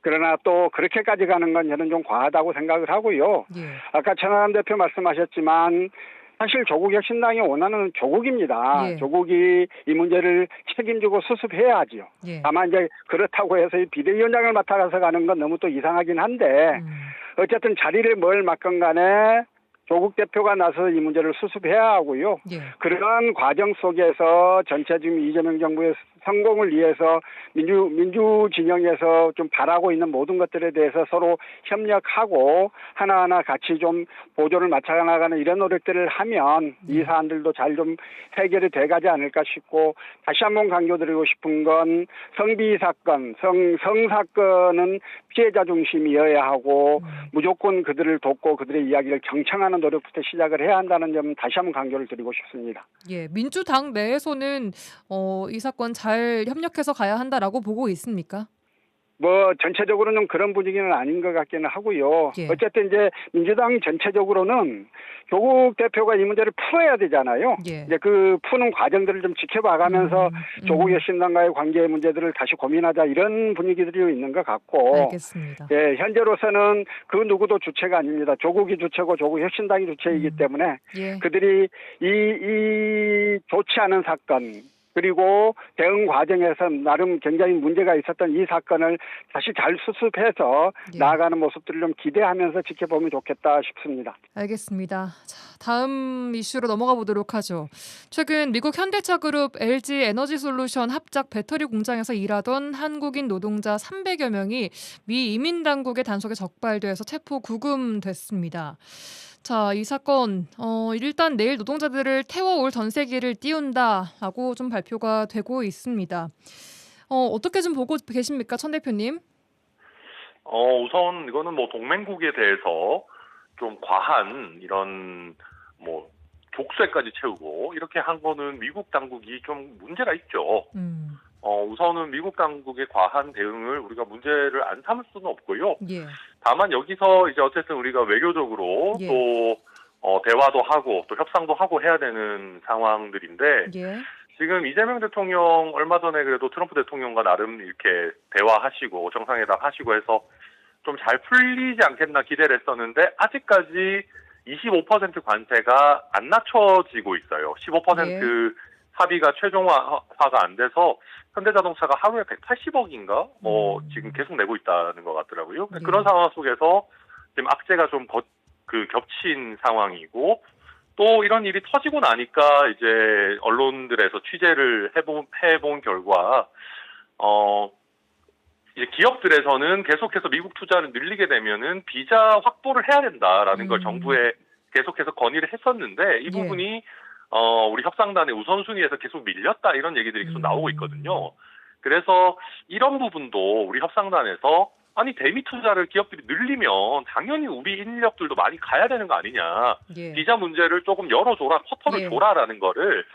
Speaker 4: 그러나 또 그렇게까지 가는 건 저는 좀 과하다고 생각을 하고요.
Speaker 1: 예.
Speaker 4: 아까 천하람 대표 말씀하셨지만 사실 조국혁신당이 원하는 조국입니다.
Speaker 1: 예.
Speaker 4: 조국이 이 문제를 책임지고 수습해야지요.
Speaker 1: 예.
Speaker 4: 다만 이제 그렇다고 해서 이 비대위원장을 맡아가서 가는 건 너무 또 이상하긴 한데 어쨌든 자리를 뭘 맡건 간에 조국 대표가 나서 이 문제를 수습해야 하고요.
Speaker 1: 예.
Speaker 4: 그런 과정 속에서 전체 지금 이재명 정부의 성공을 위해서 민주 진영에서 좀 바라고 있는 모든 것들에 대해서 서로 협력하고 하나하나 같이 좀 보조를 맞춰나가는 이런 노력들을 하면 이 사안들도 잘 좀 해결이 돼가지 않을까 싶고 다시 한번 강조드리고 싶은 건 성비 사건, 성 사건은 피해자 중심이어야 하고 무조건 그들을 돕고 그들의 이야기를 경청하는 노력부터 시작을 해야 한다는 점 다시 한번 강조를 드리고 싶습니다.
Speaker 1: 예. 민주당 내에서는 이 사건 잘 협력해서 가야 한다라고 보고 있습니까?
Speaker 4: 뭐 전체적으로는 그런 분위기는 아닌 것 같기는 하고요.
Speaker 1: 예.
Speaker 4: 어쨌든 이제 민주당 전체적으로는 조국 대표가 이 문제를 풀어야 되잖아요.
Speaker 1: 예.
Speaker 4: 이제 그 푸는 과정들을 좀 지켜봐가면서 조국혁신당과의 관계 문제들을 다시 고민하자 이런 분위기들이 있는 것 같고.
Speaker 1: 알겠습니다.
Speaker 4: 예, 현재로서는 그 누구도 주체가 아닙니다. 조국이 주체고 조국혁신당이 주체이기 때문에
Speaker 1: 예.
Speaker 4: 그들이 이 좋지 않은 사건. 그리고 대응 과정에서 나름 굉장히 문제가 있었던 이 사건을 다시 잘 수습해서
Speaker 1: 예.
Speaker 4: 나아가는 모습들을 좀 기대하면서 지켜보면 좋겠다 싶습니다.
Speaker 1: 알겠습니다. 자, 다음 이슈로 넘어가 보도록 하죠. 최근 미국 현대차그룹 LG 에너지솔루션 합작 배터리 공장에서 일하던 한국인 노동자 300여 명이 미 이민 당국의 단속에 적발돼서 체포 구금됐습니다. 자, 이 사건 일단 내일 노동자들을 태워올 전세기를 띄운다라고 좀 발표가 되고 있습니다. 어떻게 좀 보고 계십니까, 천 대표님?
Speaker 5: 우선 이거는 뭐 동맹국에 대해서 좀 과한 이런 뭐 족쇄까지 채우고 이렇게 한 거는 미국 당국이 좀 문제가 있죠. 우선은 미국 당국의 과한 대응을 우리가 문제를 안 삼을 수는 없고요.
Speaker 1: 예.
Speaker 5: 다만 여기서 이제 어쨌든 우리가 외교적으로
Speaker 1: 예.
Speaker 5: 또 대화도 하고 또 협상도 하고 해야 되는 상황들인데
Speaker 1: 예.
Speaker 5: 지금 이재명 대통령 얼마 전에 그래도 트럼프 대통령과 나름 이렇게 대화하시고 정상회담 하시고 해서 좀 잘 풀리지 않겠나 기대를 했었는데 아직까지 25% 관세가 안 낮춰지고 있어요. 15% 합의가 최종화가 안 돼서 현대자동차가 하루에 180억인가 지금 계속 내고 있다는 것 같더라고요.
Speaker 1: 예.
Speaker 5: 그런 상황 속에서 지금 악재가 좀 겹친 상황이고 또 이런 일이 터지고 나니까 이제 언론들에서 취재를 해본 결과 이제 기업들에서는 계속해서 미국 투자를 늘리게 되면은 비자 확보를 해야 된다라는 걸 정부에 계속해서 건의를 했었는데 이 부분이 우리 협상단의 우선순위에서 계속 밀렸다 이런 얘기들이 계속 나오고 있거든요. 그래서 이런 부분도 우리 협상단에서 아니 대미 투자를 기업들이 늘리면 당연히 우리 인력들도 많이 가야 되는 거 아니냐.
Speaker 1: 예.
Speaker 5: 비자 문제를 조금 열어줘라, 커터를
Speaker 1: 예.
Speaker 5: 줘라라는 거를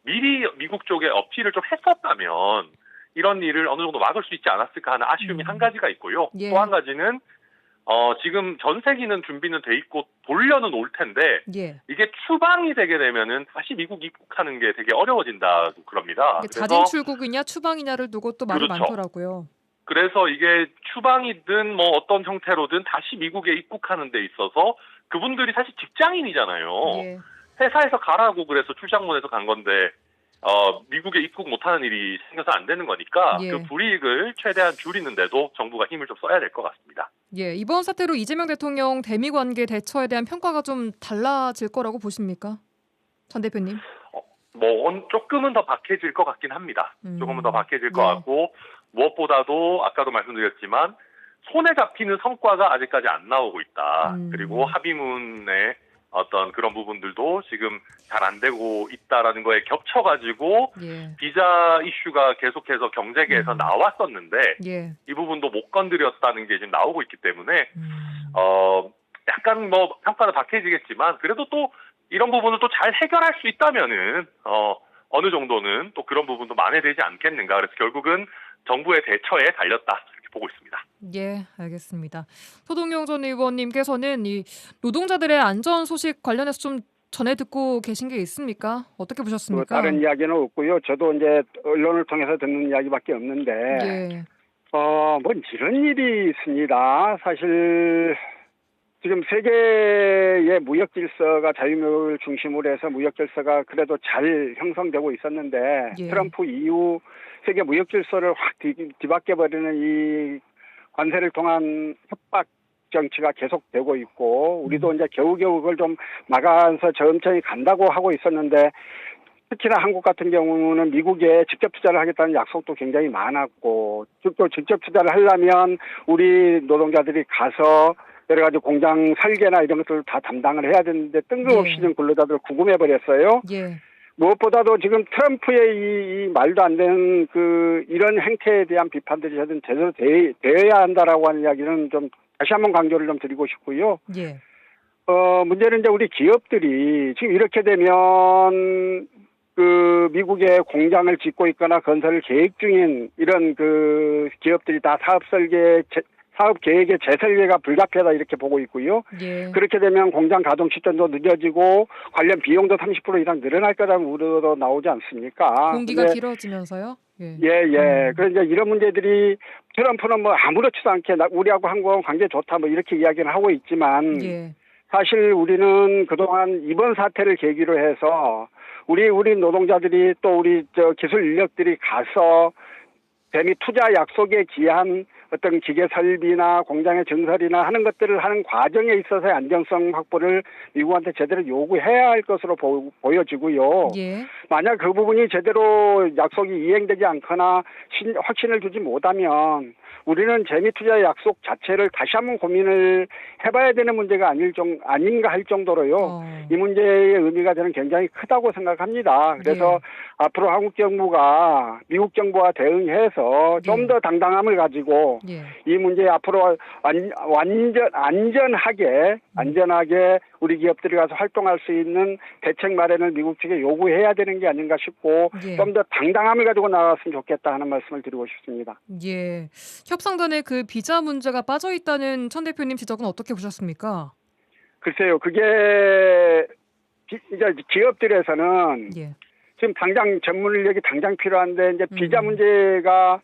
Speaker 5: 미리 미국 쪽에 어필을 좀 했었다면 이런 일을 어느 정도 막을 수 있지 않았을까 하는 아쉬움이 한 가지가 있고요.
Speaker 1: 예.
Speaker 5: 또 한 가지는 지금 전세기는 준비는 돼 있고 돌려는 올 텐데
Speaker 1: 예.
Speaker 5: 이게 추방이 되게 되면은 다시 미국 입국하는 게 되게 어려워진다고 그럽니다.
Speaker 1: 자진 출국이냐 추방이냐를 두고 또 말이
Speaker 5: 그렇죠.
Speaker 1: 많더라고요.
Speaker 5: 그래서 이게 추방이든 뭐 어떤 형태로든 다시 미국에 입국하는 데 있어서 그분들이 사실 직장인이잖아요.
Speaker 1: 예.
Speaker 5: 회사에서 가라고 그래서 출장문에서 간 건데 미국에 입국 못하는 일이 생겨서 안 되는 거니까
Speaker 1: 예.
Speaker 5: 그 불이익을 최대한 줄이는데도 정부가 힘을 좀 써야 될 것 같습니다.
Speaker 1: 예, 이번 사태로 이재명 대통령 대미 관계 대처에 대한 평가가 좀 달라질 거라고 보십니까? 전 대표님.
Speaker 5: 조금은 더 박해질 것 같긴 합니다. 조금은 더 박해질 것
Speaker 1: 네.
Speaker 5: 같고, 무엇보다도 아까도 말씀드렸지만 손에 잡히는 성과가 아직까지 안 나오고 있다. 그리고 합의문의 어떤 그런 부분들도 지금 잘 안 되고 있다라는 거에 겹쳐가지고
Speaker 1: 예.
Speaker 5: 비자 이슈가 계속해서 경제계에서 나왔었는데
Speaker 1: 예.
Speaker 5: 이 부분도 못 건드렸다는 게 지금 나오고 있기 때문에 약간 평가가 박해지겠지만 그래도 또 이런 부분을 또 잘 해결할 수 있다면은 어느 정도는 또 그런 부분도 만회되지 않겠는가. 그래서 결국은 정부의 대처에 달렸다 이렇게 보고 있습니다.
Speaker 1: 예, 알겠습니다. 소동용 전 의원님께서는 이 노동자들의 안전 소식 관련해서 좀 전해 듣고 계신 게 있습니까? 어떻게 보셨습니까?
Speaker 4: 다른 이야기는 없고요. 저도 이제 언론을 통해서 듣는 이야기밖에 없는데,
Speaker 1: 예.
Speaker 4: 이런 일이 있습니다. 사실 지금 세계의 무역 질서가 자유무역을 중심으로 해서 무역 질서가 그래도 잘 형성되고 있었는데
Speaker 1: 예.
Speaker 4: 트럼프 이후 세계 무역 질서를 확 뒤바뀌어 버리는 이 관세를 통한 협박 정치가 계속되고 있고 우리도 이제 겨우겨우 그걸 좀 막아서 천천히 간다고 하고 있었는데 특히나 한국 같은 경우는 미국에 직접 투자를 하겠다는 약속도 굉장히 많았고 또 직접 투자를 하려면 우리 노동자들이 가서 여러 가지 공장 설계나 이런 것들을 다 담당을 해야 되는데 뜬금없이
Speaker 1: 예.
Speaker 4: 좀 근로자들을 구금해 버렸어요.
Speaker 1: 예.
Speaker 4: 무엇보다도 지금 트럼프의 이 말도 안 되는 이런 행태에 대한 비판들이 저는 제대로 되어야 한다라고 하는 이야기는 좀 다시 한번 강조를 좀 드리고 싶고요.
Speaker 1: 예.
Speaker 4: 문제는 이제 우리 기업들이 지금 이렇게 되면 미국에 공장을 짓고 있거나 건설을 계획 중인 이런 기업들이 다 사업 계획의 재설계가 불가피하다 이렇게 보고 있고요.
Speaker 1: 예.
Speaker 4: 그렇게 되면 공장 가동 시점도 늦어지고 관련 비용도 30% 이상 늘어날 거라는 우려도 나오지 않습니까?
Speaker 1: 공기가
Speaker 4: 근데
Speaker 1: 길어지면서요? 예.
Speaker 4: 예. 그래서 이제 이런 문제들이 트럼프는 아무렇지도 않게 우리하고 한국하고 관계 좋다 이렇게 이야기를 하고 있지만
Speaker 1: 예.
Speaker 4: 사실 우리는 그동안 이번 사태를 계기로 해서 우리 노동자들이 또 우리 기술 인력들이 가서 대미 투자 약속에 기한 어떤 기계 설비나 공장의 증설이나 하는 것들을 하는 과정에 있어서의 안정성 확보를 미국한테 제대로 요구해야 할 것으로 보여지고요.
Speaker 1: 예.
Speaker 4: 만약 그 부분이 제대로 약속이 이행되지 않거나 확신을 주지 못하면 우리는 재미 투자 약속 자체를 다시 한번 고민을 해봐야 되는 문제가 아닌가 할 정도로요. 이 문제의 의미가 저는 굉장히 크다고 생각합니다. 그래서 앞으로 한국 정부가 미국 정부와 대응해서 좀 더 당당함을 가지고 이 문제에 앞으로 안전하게 우리 기업들이 가서 활동할 수 있는 대책 마련을 미국 측에 요구해야 되는 게 아닌가 싶고 좀 더 당당함을 가지고 나갔으면 좋겠다 하는 말씀을 드리고 싶습니다.
Speaker 1: 예. 협상단에 비자 문제가 빠져 있다는 천 대표님 지적은 어떻게 보셨습니까?
Speaker 4: 글쎄요, 그게 이제 기업들에서는 지금 당장 전문 인력이 당장 필요한데 이제 비자 문제가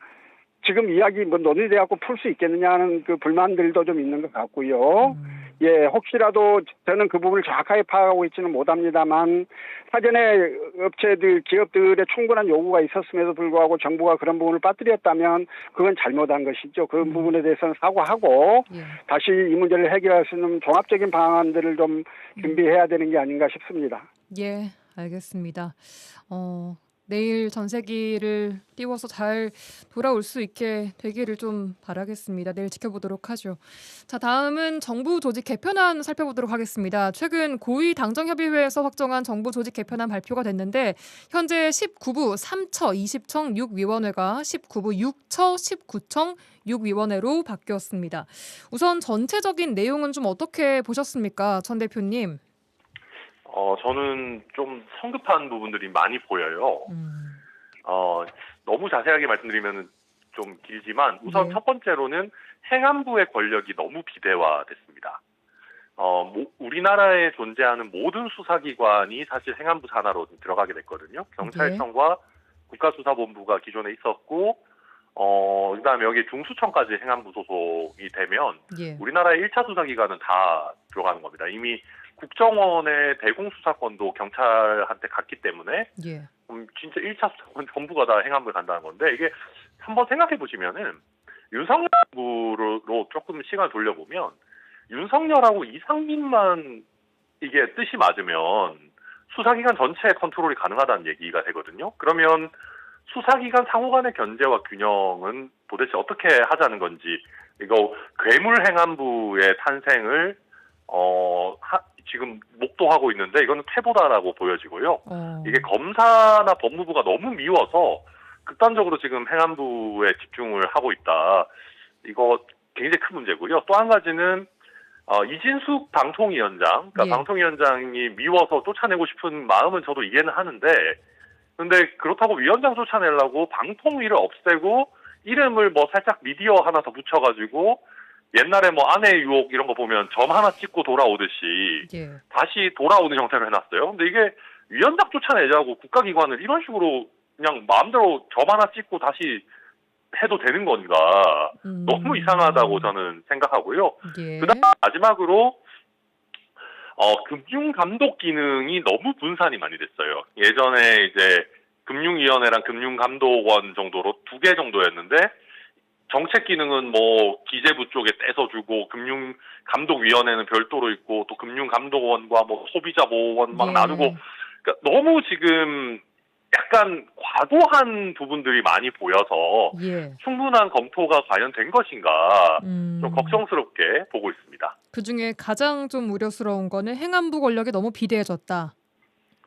Speaker 4: 지금 이야기 논의돼갖고 풀 수 있겠느냐 하는 불만들도 좀 있는 것 같고요. 예, 혹시라도 저는 그 부분을 정확하게 파악하고 있지는 못합니다만 사전에 기업들의 충분한 요구가 있었음에도 불구하고 정부가 그런 부분을 빠뜨렸다면 그건 잘못한 것이죠. 그 부분에 대해서는 사과하고 다시 이 문제를 해결할 수 있는 종합적인 방안들을 좀 준비해야 되는 게 아닌가 싶습니다.
Speaker 1: 예, 알겠습니다. 내일 전세기를 띄워서 잘 돌아올 수 있게 되기를 좀 바라겠습니다. 내일 지켜보도록 하죠. 자, 다음은 정부 조직 개편안 살펴보도록 하겠습니다. 최근 고위당정협의회에서 확정한 정부 조직 개편안 발표가 됐는데 현재 19부 3처 20청 6위원회가 19부 6처 19청 6위원회로 바뀌었습니다. 우선 전체적인 내용은 좀 어떻게 보셨습니까? 천 대표님.
Speaker 5: 저는 좀 성급한 부분들이 많이 보여요. 너무 자세하게 말씀드리면 좀 길지만 우선 첫 번째로는 행안부의 권력이 너무 비대화됐습니다. 우리나라에 존재하는 모든 수사기관이 사실 행안부 산하로 들어가게 됐거든요. 경찰청과 국가수사본부가 기존에 있었고 그다음에 여기 중수청까지 행안부 소속이 되면 우리나라의 1차 수사기관은 다 들어가는 겁니다. 이미 국정원의 대공수사권도 경찰한테 갔기 때문에 진짜 1차 수사권 전부가 다 행안부에 간다는 건데 이게 한번 생각해 보시면은 윤석열 정부로 조금 시간을 돌려보면 윤석열하고 이상민만 이게 뜻이 맞으면 수사기관 전체의 컨트롤이 가능하다는 얘기가 되거든요. 그러면 수사기관 상호 간의 견제와 균형은 도대체 어떻게 하자는 건지, 이거 괴물행안부의 탄생을 지금 목도하고 있는데 이거는 퇴보다라고 보여지고요. 이게 검사나 법무부가 너무 미워서 극단적으로 지금 행안부에 집중을 하고 있다. 이거 굉장히 큰 문제고요. 또 한 가지는 이진숙 방통위원장, 그러니까
Speaker 1: 예.
Speaker 5: 방통위원장이 미워서 쫓아내고 싶은 마음은 저도 이해는 하는데, 근데 그렇다고 위원장 쫓아내려고 방통위를 없애고 이름을 뭐 살짝 미디어 하나 더 붙여가지고 옛날에 뭐 아내 유혹 이런 거 보면 점 하나 찍고 돌아오듯이
Speaker 1: 예.
Speaker 5: 다시 돌아오는 형태로 해놨어요. 근데 이게 위원장 쫓아내자고 국가기관을 이런 식으로 그냥 마음대로 점 하나 찍고 다시 해도 되는 건가? 너무 이상하다고 저는 생각하고요.
Speaker 1: 예.
Speaker 5: 그다음 마지막으로 금융감독 기능이 너무 분산이 많이 됐어요. 예전에 이제 금융위원회랑 금융감독원 정도로 2개 정도였는데, 정책 기능은 뭐 기재부 쪽에 떼서주고 금융감독위원회는 별도로 있고 또 금융감독원과 뭐 소비자보호원 막
Speaker 1: 예.
Speaker 5: 나누고, 그러니까 너무 지금 약간 과도한 부분들이 많이 보여서
Speaker 1: 예.
Speaker 5: 충분한 검토가 과연 된 것인가 좀 걱정스럽게 보고 있습니다.
Speaker 1: 그중에 가장 좀 우려스러운 거는 행안부 권력이 너무 비대해졌다.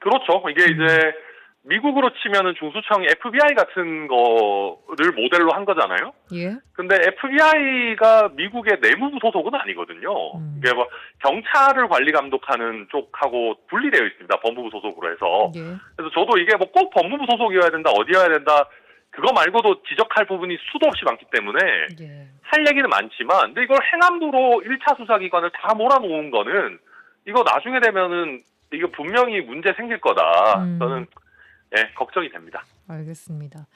Speaker 5: 그렇죠. 이게 이제 미국으로 치면은 중수청이 FBI 같은 거를 모델로 한 거잖아요.
Speaker 1: 예.
Speaker 5: 근데 FBI가 미국의 내무부 소속은 아니거든요. 이게 뭐 경찰을 관리 감독하는 쪽하고 분리되어 있습니다. 법무부 소속으로 해서.
Speaker 1: 예.
Speaker 5: 그래서 저도 이게 뭐 꼭 법무부 소속이어야 된다, 어디여야 된다, 그거 말고도 지적할 부분이 수도 없이 많기 때문에
Speaker 1: 예.
Speaker 5: 할 얘기는 많지만, 근데 이걸 행안부로 1차 수사기관을 다 몰아놓은 거는 이거 나중에 되면은 이거 분명히 문제 생길 거다. 저는 걱정이 됩니다.
Speaker 1: 알겠습니다.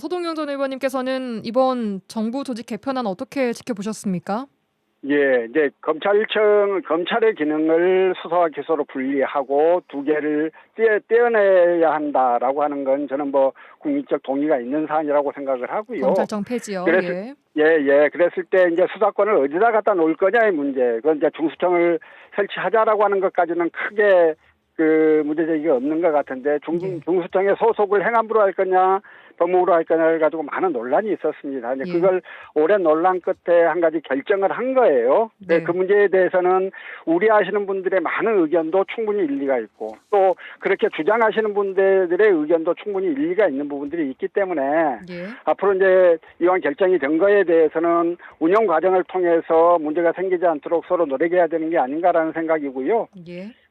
Speaker 1: 서동영 전 의원님께서는 이번 정부 조직 개편안 어떻게 지켜보셨습니까?
Speaker 4: 예, 이제 검찰의 기능을 수사와 기소로 분리하고 2개를 떼어내야 한다라고 하는 건 저는 뭐 국민적 동의가 있는 사안이라고 생각을 하고요.
Speaker 1: 검찰청 폐지요.
Speaker 4: 그랬을 때 이제 수사권을 어디다 갖다 놓을 거냐의 문제, 그건 이제 중수청을 설치하자라고 하는 것까지는 크게 그 문제제기가 없는 것 같은데, 중수청의 소속을 행안부로 할 거냐 법무부로 할 거냐를 가지고 많은 논란이 있었습니다. 이제 그걸 오랜 논란 끝에 한 가지 결정을 한 거예요.
Speaker 1: 네.
Speaker 4: 그 문제에 대해서는 우려하시는 분들의 많은 의견도 충분히 일리가 있고, 또 그렇게 주장하시는 분들의 의견도 충분히 일리가 있는 부분들이 있기 때문에 앞으로 이제 이왕 결정이 된 거에 대해서는 운영 과정을 통해서 문제가 생기지 않도록 서로 노력해야 되는 게 아닌가라는 생각이고요.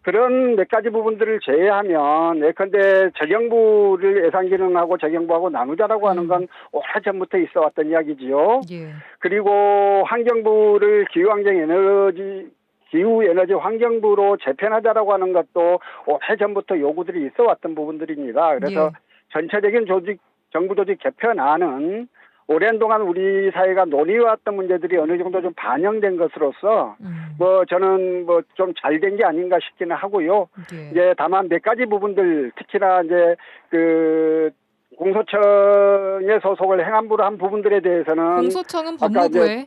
Speaker 4: 그런 몇 가지 부분들을 제외하면, 예컨대 재경부를 예산기능하고 재경부하고 나누자라고 하는 건 오래전부터 있어 왔던 이야기지요. 그리고 환경부를 기후에너지 환경부로 재편하자라고 하는 것도 오래전부터 요구들이 있어 왔던 부분들입니다. 그래서 전체적인 정부 조직 개편안은 오랜 동안 우리 사회가 논의해왔던 문제들이 어느 정도 좀 반영된 것으로서 저는 좀 잘 된 게 아닌가 싶기는 하고요. 이제 다만 몇 가지 부분들, 특히나 이제 그 공소청의 소속을 행안부로 한 부분들에 대해서는,
Speaker 1: 공소청은 법무부에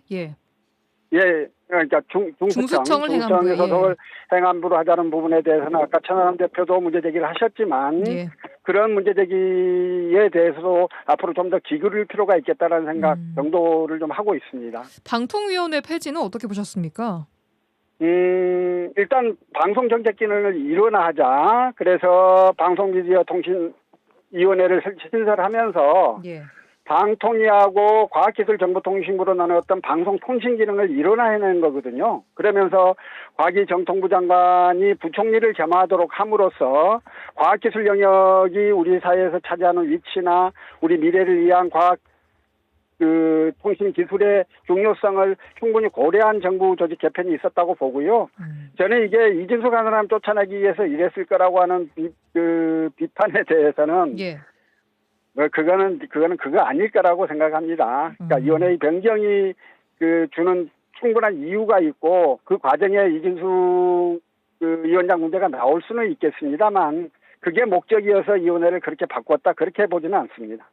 Speaker 4: 그러니까 중수청을 소속을 행안부로 하자는 부분에 대해서는 아까 천하람 대표도 문제 제기를 하셨지만 그런 문제 제기에 대해서도 앞으로 좀 더 기울일 필요가 있겠다라는 생각 정도를 좀 하고 있습니다.
Speaker 1: 방통위원회 폐지는 어떻게 보셨습니까?
Speaker 4: 일단 방송 정책 기능을 일원화하자. 그래서 방송미디어통신위원회를 신설하면서 방통위하고 과학기술정보통신부로 나눴던 방송통신 기능을 일원화해낸 거거든요. 그러면서 과기정통부 장관이 부총리를 겸하도록 함으로써 과학기술 영역이 우리 사회에서 차지하는 위치나 우리 미래를 위한 과학 통신 기술의 중요성을 충분히 고려한 정부 조직 개편이 있었다고 보고요. 저는 이게 이진숙 한 사람 쫓아내기 위해서 이랬을 거라고 하는 비판에 대해서는 그거는 그거 아닐 거라고 생각합니다. 그러니까 위원회의 변경이 주는 충분한 이유가 있고, 그 과정에 이진숙 위원장 문제가 나올 수는 있겠습니다만 그게 목적이어서 위원회를 그렇게 바꿨다, 그렇게 보지는 않습니다.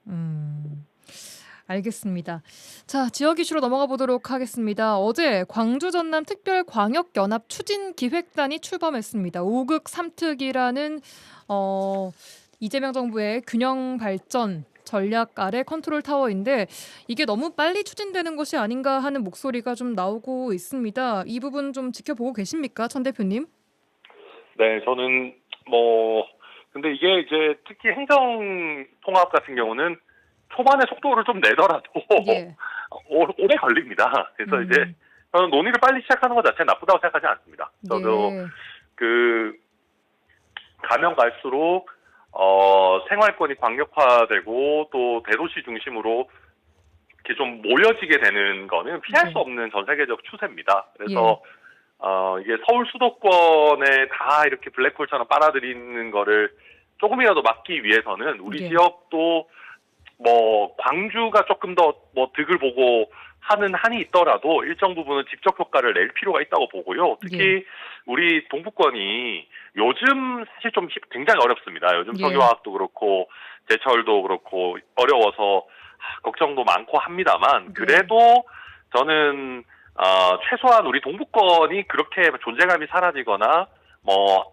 Speaker 1: 알겠습니다. 자, 지역 이슈로 넘어가 보도록 하겠습니다. 어제 광주 전남 특별광역연합 추진기획단이 출범했습니다. 5극 3특이라는 이재명 정부의 균형 발전 전략 아래 컨트롤 타워인데 이게 너무 빨리 추진되는 것이 아닌가 하는 목소리가 좀 나오고 있습니다. 이 부분 좀 지켜보고 계십니까, 천 대표님?
Speaker 5: 네, 저는 근데 이게 이제 특히 행정 통합 같은 경우는 초반에 속도를 좀 내더라도
Speaker 1: 예.
Speaker 5: 오래 걸립니다. 그래서 이제 저는 논의를 빨리 시작하는 것 자체는 나쁘다고 생각하지 않습니다. 저도 가면 갈수록 생활권이 광역화되고 또 대도시 중심으로 이렇게 좀 모여지게 되는 거는 피할 수 없는 전 세계적 추세입니다. 그래서 이게 서울 수도권에 다 이렇게 블랙홀처럼 빨아들이는 거를 조금이라도 막기 위해서는 우리 지역도 광주가 조금 더 득을 보고 하는 한이 있더라도 일정 부분은 직접 효과를 낼 필요가 있다고 보고요. 특히 우리 동부권이 요즘 사실 좀 굉장히 어렵습니다. 요즘 석유화학도 그렇고 제철도 그렇고 어려워서 걱정도 많고 합니다만 그래도 저는 최소한 우리 동부권이 그렇게 존재감이 사라지거나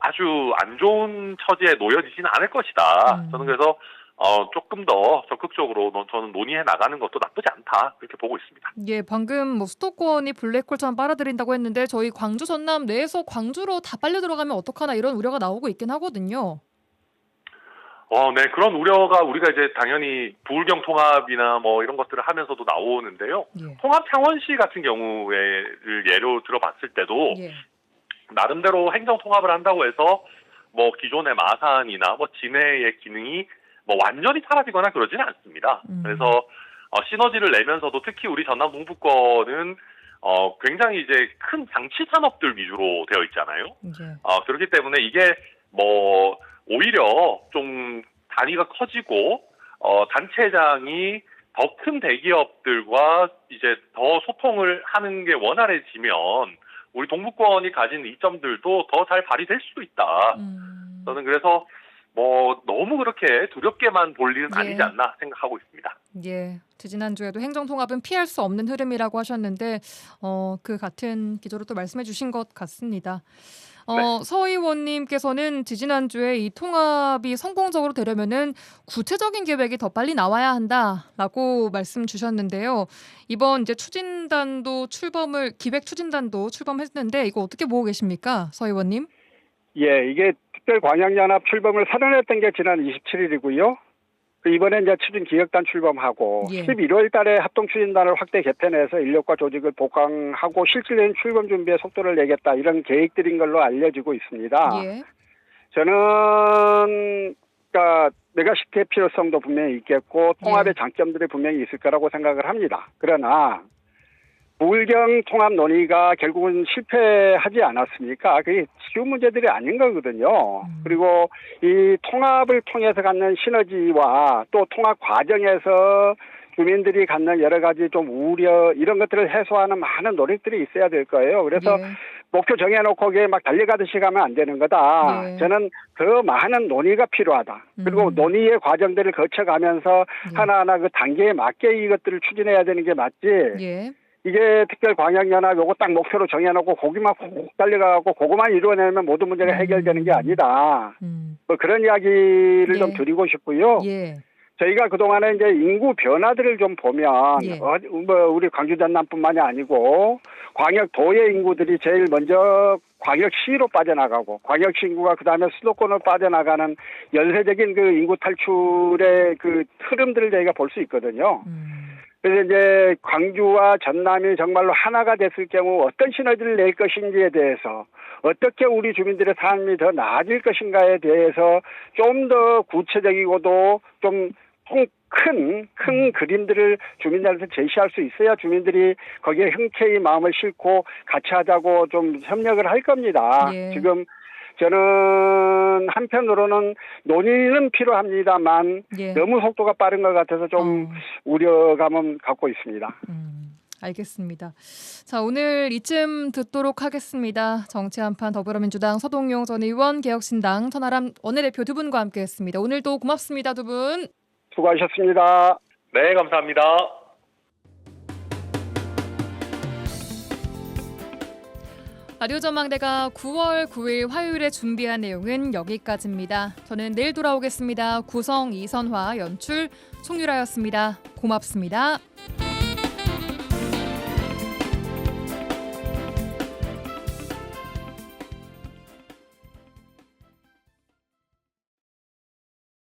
Speaker 5: 아주 안 좋은 처지에 놓여지지는 않을 것이다. 저는 그래서 조금 더 적극적으로 저는 논의해 나가는 것도 나쁘지 않다 그렇게 보고 있습니다.
Speaker 1: 예, 방금 수도권이 블랙홀처럼 빨아들인다고 했는데 저희 광주 전남 내에서 광주로 다 빨려 들어가면 어떡하나 이런 우려가 나오고 있긴 하거든요.
Speaker 5: 네, 그런 우려가 우리가 이제 당연히 부울경 통합이나 이런 것들을 하면서도 나오는데요. 통합 창원시 같은 경우를 예로 들어봤을 때도 나름대로 행정 통합을 한다고 해서 기존의 마산이나 진해의 기능이 완전히 사라지거나 그러지는 않습니다. 그래서 시너지를 내면서도 특히 우리 전남 동부권은 굉장히 이제 큰 장치 산업들 위주로 되어 있잖아요. 그렇기 때문에 이게 오히려 좀 단위가 커지고 단체장이 더 큰 대기업들과 이제 더 소통을 하는 게 원활해지면 우리 동부권이 가진 이점들도 더 잘 발휘될 수도 있다. 저는 그래서 너무 그렇게 두렵게만 볼 일은 아니지 않나 생각하고 있습니다.
Speaker 1: 예, 지지난주에도 행정통합은 피할 수 없는 흐름이라고 하셨는데 그 같은 기조로 또 말씀해 주신 것 같습니다. 서 의원님께서는 지지난주에 이 통합이 성공적으로 되려면은 구체적인 계획이 더 빨리 나와야 한다라고 말씀 주셨는데요. 이번 이제 기획추진단도 출범했는데 이거 어떻게 보고 계십니까, 서 의원님?
Speaker 4: 예, 이게 특별광역연합 출범을 선언했던 게 지난 27일이고요. 이번에 이제 추진기획단 출범하고 11월 달에 합동추진단을 확대 개편해서 인력과 조직을 복강하고 실질적인 출범 준비에 속도를 내겠다 이런 계획들인 걸로 알려지고 있습니다. 저는 그러니까 메가시티의 필요성도 분명히 있겠고 통합의 장점들이 분명히 있을 거라고 생각을 합니다. 그러나 부울경 통합 논의가 결국은 실패하지 않았습니까? 그게 쉬운 문제들이 아닌 거거든요. 그리고 이 통합을 통해서 갖는 시너지와 또 통합 과정에서 주민들이 갖는 여러 가지 좀 우려 이런 것들을 해소하는 많은 노력들이 있어야 될 거예요. 그래서 목표 정해놓고 거기에 막 달려가듯이 가면 안 되는 거다. 저는 더 많은 논의가 필요하다. 그리고 논의의 과정들을 거쳐가면서 하나하나 그 단계에 맞게 이것들을 추진해야 되는 게 맞지. 이게 특별광역연합 요거 딱 목표로 정해놓고 거기만 꼭 달려가고 그거만 이루어내면 모든 문제가 해결되는 게 아니다. 그런 이야기를 좀 드리고 싶고요. 저희가 그동안에 이제 인구 변화들을 좀 보면 우리 광주 전남뿐만이 아니고 광역도의 인구들이 제일 먼저 광역시로 빠져나가고 광역시 인구가 그다음에 수도권으로 빠져나가는 연쇄적인 그 인구 탈출의 그 흐름들을 저희가 볼 수 있거든요. 그래서 이제 광주와 전남이 정말로 하나가 됐을 경우 어떤 시너지를 낼 것인지에 대해서 어떻게 우리 주민들의 삶이 더 나아질 것인가에 대해서 좀 더 구체적이고도 좀 큰 그림들을 주민들한테 제시할 수 있어야 주민들이 거기에 흔쾌히 마음을 싣고 같이 하자고 좀 협력을 할 겁니다. 지금 저는 한편으로는 논의는 필요합니다만 너무 속도가 빠른 것 같아서 좀 우려감은 갖고 있습니다.
Speaker 1: 알겠습니다. 자, 오늘 이쯤 듣도록 하겠습니다. 정치 한판 더불어민주당 서동용 전 의원, 개혁신당 천하람 원내대표 두 분과 함께했습니다. 오늘도 고맙습니다, 두 분.
Speaker 4: 수고하셨습니다.
Speaker 5: 네, 감사합니다.
Speaker 1: 라디오 전망대가 9월 9일 화요일에 준비한 내용은 여기까지입니다. 저는 내일 돌아오겠습니다. 구성 이선화, 연출 송유라였습니다. 고맙습니다.